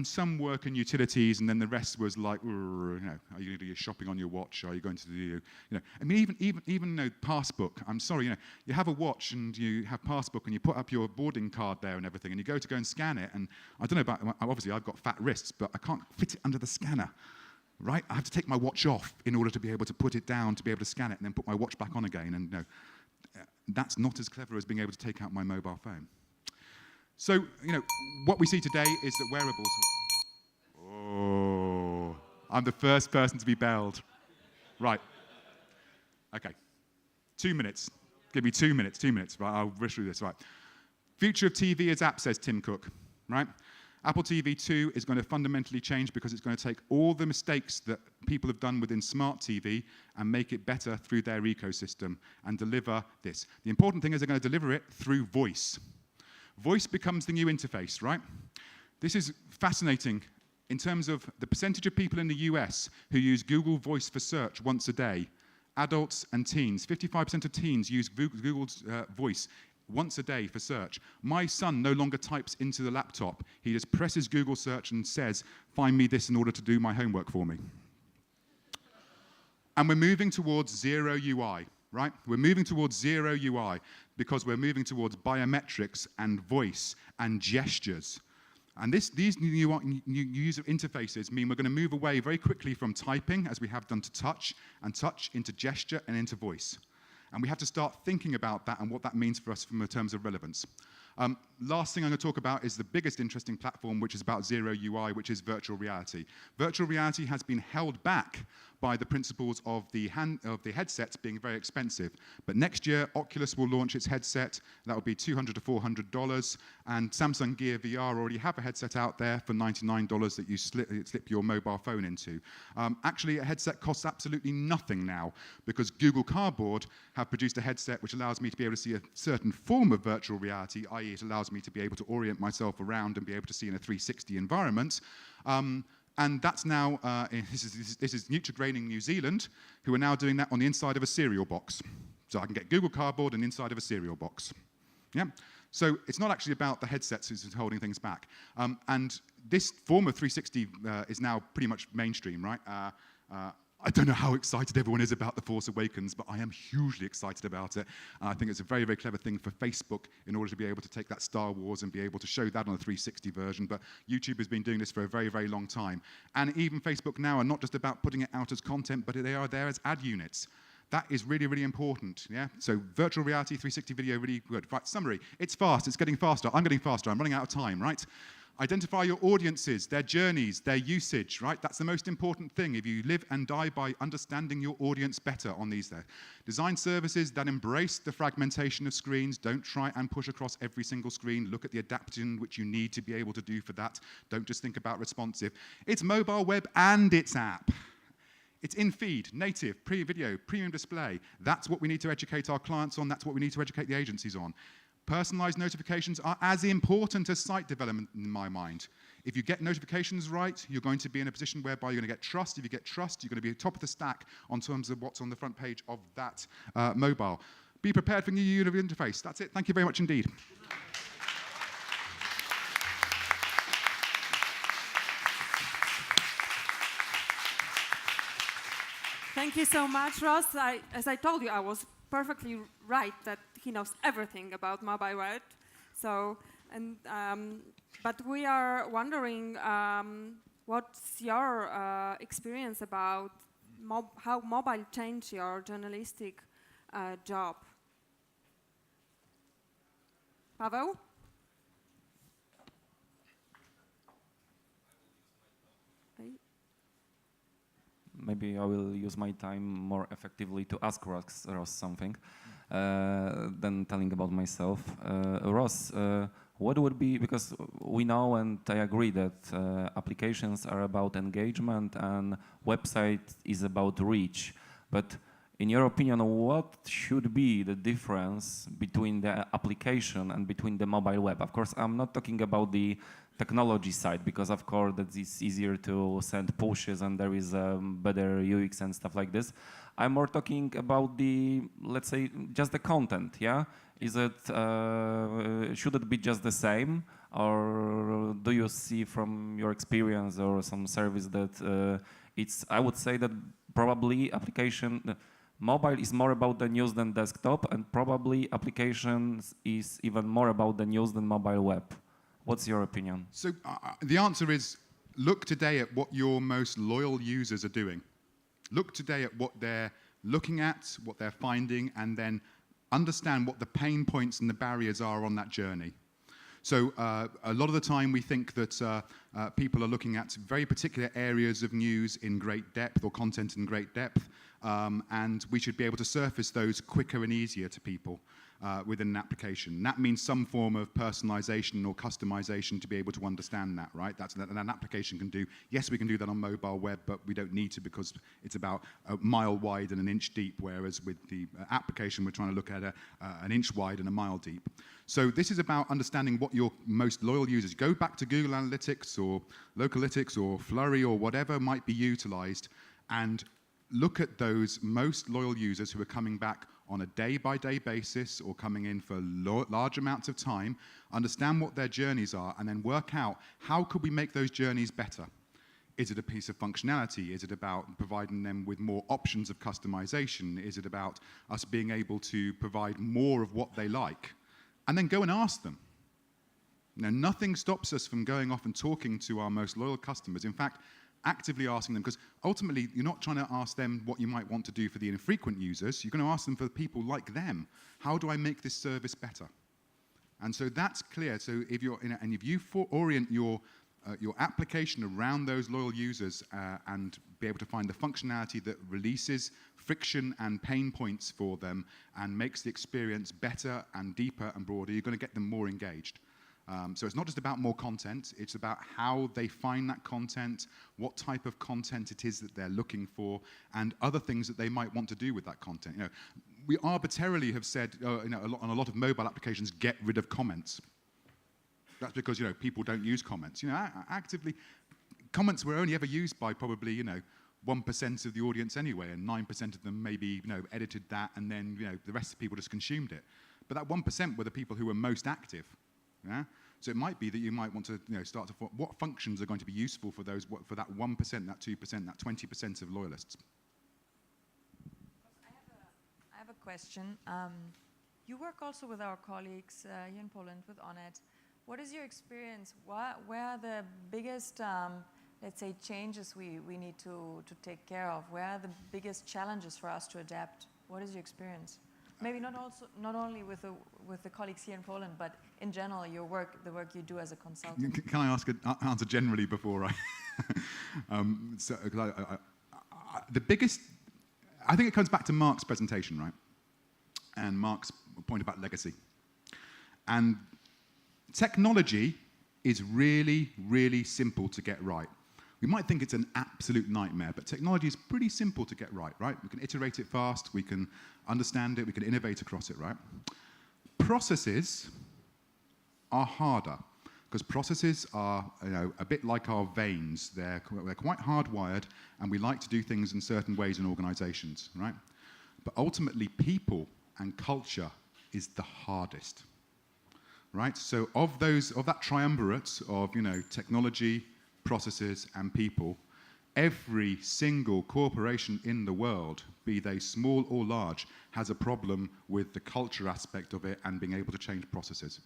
some work and utilities, and then the rest was like, you know, are you going to do your shopping on your watch? Are you going to do, you know, I mean, even you know, Passbook. I'm sorry, you know, you have a watch and you have Passbook and you put up your boarding card there and everything, and you go to go and scan it, and I don't know about, obviously I've got fat wrists, but I can't fit it under the scanner, right? I have to take my watch off in order to be able to put it down, to be able to scan it, and then put my watch back on again, and you know, that's not as clever as being able to take out my mobile phone. So, you know, what we see today is that wearables... Oh, I'm the first person to be belled. Right. Okay. 2 minutes. Give me 2 minutes, 2 minutes. Right, I'll rush through this. Right. Future of TV is app, says Tim Cook. Right? Apple TV 2 is going to fundamentally change because it's going to take all the mistakes that people have done within smart TV and make it better through their ecosystem and deliver this. The important thing is they're going to deliver it through voice. Voice becomes the new interface, right? This is fascinating in terms of the percentage of people in the US who use Google Voice for search once a day. Adults and teens, 55% of teens use Google's Voice once a day for search. My son no longer types into the laptop. He just presses Google search and says, find me this in order to do my homework for me. And we're moving towards zero UI. Right? We're moving towards zero UI because we're moving towards biometrics and voice and gestures. And these new user interfaces mean we're going to move away very quickly from typing, as we have done, to touch, and touch into gesture and into voice. And we have to start thinking about that and what that means for us from terms of relevance. Last thing I'm going to talk about is the biggest interesting platform, which is about zero UI, which is virtual reality. Virtual reality has been held back by the principles of the headsets being very expensive. But next year, Oculus will launch its headset. That will be $200 to $400. And Samsung Gear VR already have a headset out there for $99 that you slip your mobile phone into. Actually, a headset costs absolutely nothing now because Google Cardboard have produced a headset which allows me to be able to see a certain form of virtual reality, i.e. it allows me to be able to orient myself around and be able to see in a 360 environment. And that's now, this is Nutrigraining New Zealand, who are now doing that on the inside of a cereal box. So I can get Google Cardboard and inside of a cereal box. Yeah. So it's not actually about the headsets who's holding things back. And this form of 360 is now pretty much mainstream, right? I don't know how excited everyone is about The Force Awakens, but I am hugely excited about it. I think it's a very, very clever thing for Facebook in order to be able to take that Star Wars and be able to show that on a 360 version. But YouTube has been doing this for a very, very long time. And even Facebook now are not just about putting it out as content, but they are there as ad units. That is really, really important, yeah? So virtual reality, 360 video, really good. Right, summary. It's fast, it's getting faster. I'm getting faster, I'm running out of time, right? Identify your audiences, their journeys, their usage, right? That's the most important thing. If you live and die by understanding your audience better on these there. Design services that embrace the fragmentation of screens. Don't try and push across every single screen. Look at the adaptation which you need to be able to do for that. Don't just think about responsive. It's mobile web and it's app. It's in-feed, native, pre-video, premium display. That's what we need to educate our clients on. That's what we need to educate the agencies on. Personalized notifications are as important as site development in my mind. If you get notifications right, you're going to be in a position whereby you're going to get trust. If you get trust, you're going to be top of the stack on terms of what's on the front page of that mobile. Be prepared for new user interface. That's it. Thank you very much indeed. Thank you so much, Ross. As I told you, I was perfectly right that he knows everything about mobile web. So, but we are wondering what's your experience about how mobile changed your journalistic job? Paweł? Maybe I will use my time more effectively to ask Ross something than telling about myself. Ross, what would be, because we know and I agree that applications are about engagement and website is about reach, but in your opinion, what should be the difference between the application and between the mobile web? Of course, I'm not talking about the technology side, because of course that it's easier to send pushes and there is better UX and stuff like this. I'm more talking about the, let's say, just the content, yeah? Is it, should it be just the same? Or do you see from your experience or some service that it's, I would say that probably mobile is more about the news than desktop, and probably applications is even more about the news than mobile web. What's your opinion? So the answer is, look today at what your most loyal users are doing. Look today at what they're looking at, what they're finding, and then understand what the pain points and the barriers are on that journey. So a lot of the time we think that people are looking at very particular areas of news in great depth or content in great depth, and we should be able to surface those quicker and easier to people within an application. That means some form of personalization or customization to be able to understand that, right? That's what an application can do. Yes, we can do that on mobile web, but we don't need to, because it's about a mile wide and an inch deep, whereas with the application, we're trying to look at an inch wide and a mile deep. So this is about understanding what your most loyal users, go back to Google Analytics or Localytics or Flurry or whatever might be utilized, and look at those most loyal users who are coming back on a day-by-day basis or coming in for large amounts of time, understand what their journeys are, and then work out how could we make those journeys better. Is it a piece of functionality? Is it about providing them with more options of customization? Is it about us being able to provide more of what they like? And then go and ask them. Now, nothing stops us from going off and talking to our most loyal customers. In fact, actively asking them, because ultimately you're not trying to ask them what you might want to do for the infrequent users. You're going to ask them for people like them. How do I make this service better? And so that's clear. So if you're in and if you orient your application around those loyal users and be able to find the functionality that releases friction and pain points for them and makes the experience better and deeper and broader, you're going to get them more engaged. So it's not just about more content, it's about how they find that content, what type of content it is that they're looking for, and other things that they might want to do with that content. You know, we arbitrarily have said, on a lot of mobile applications, get rid of comments. That's because, people don't use comments. Actively, comments were only ever used by probably, 1% of the audience anyway, and 9% of them maybe, edited that, and then, the rest of the people just consumed it. But that 1% were the people who were most active. Yeah? So it might be that you might want to start to what functions are going to be useful for those for that 1%, that 2%, that 20% of loyalists. I have a question. You work also with our colleagues here in Poland with Onet. What is your experience? Where are the biggest, let's say, changes we need to take care of? Where are the biggest challenges for us to adapt? What is your experience? Maybe not only with the colleagues here in Poland, but in general, the work you do as a consultant. Can I answer generally before I? The biggest, I think it comes back to Mark's presentation, right? And Mark's point about legacy. And technology is really, really simple to get right. We might think it's an absolute nightmare, but technology is pretty simple to get right? We can iterate it fast, we can understand it, we can innovate across it, right? Processes are harder, because processes are a bit like our veins. They're quite hardwired, and we like to do things in certain ways in organizations, right? But ultimately, people and culture is the hardest, right? So of that triumvirate of technology, processes, and people, every single corporation in the world, be they small or large, has a problem with the culture aspect of it and being able to change processes.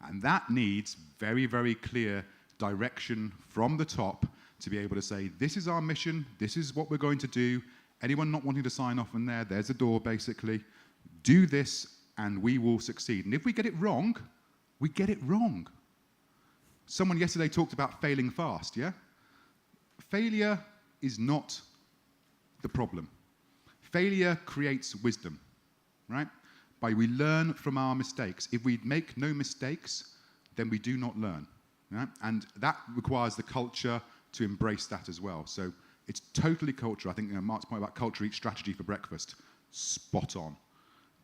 And that needs very, very clear direction from the top to be able to say, this is our mission, this is what we're going to do. Anyone not wanting to sign off on there's a door, basically. Do this, and we will succeed. And if we get it wrong, we get it wrong. Someone yesterday talked about failing fast, yeah? Failure is not the problem. Failure creates wisdom, right? We learn from our mistakes. If we make no mistakes, then we do not learn, right? And that requires the culture to embrace that as well. So it's totally culture. I think Mark's point about culture eats strategy for breakfast. spot on.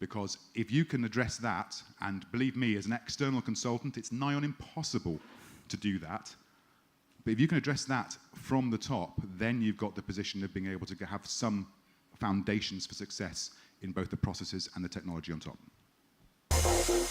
Because if you can address that, and believe me, as an external consultant, it's nigh on impossible to do that. But if you can address that from the top, then you've got the position of being able to have some foundations for success in both the processes and the technology on top.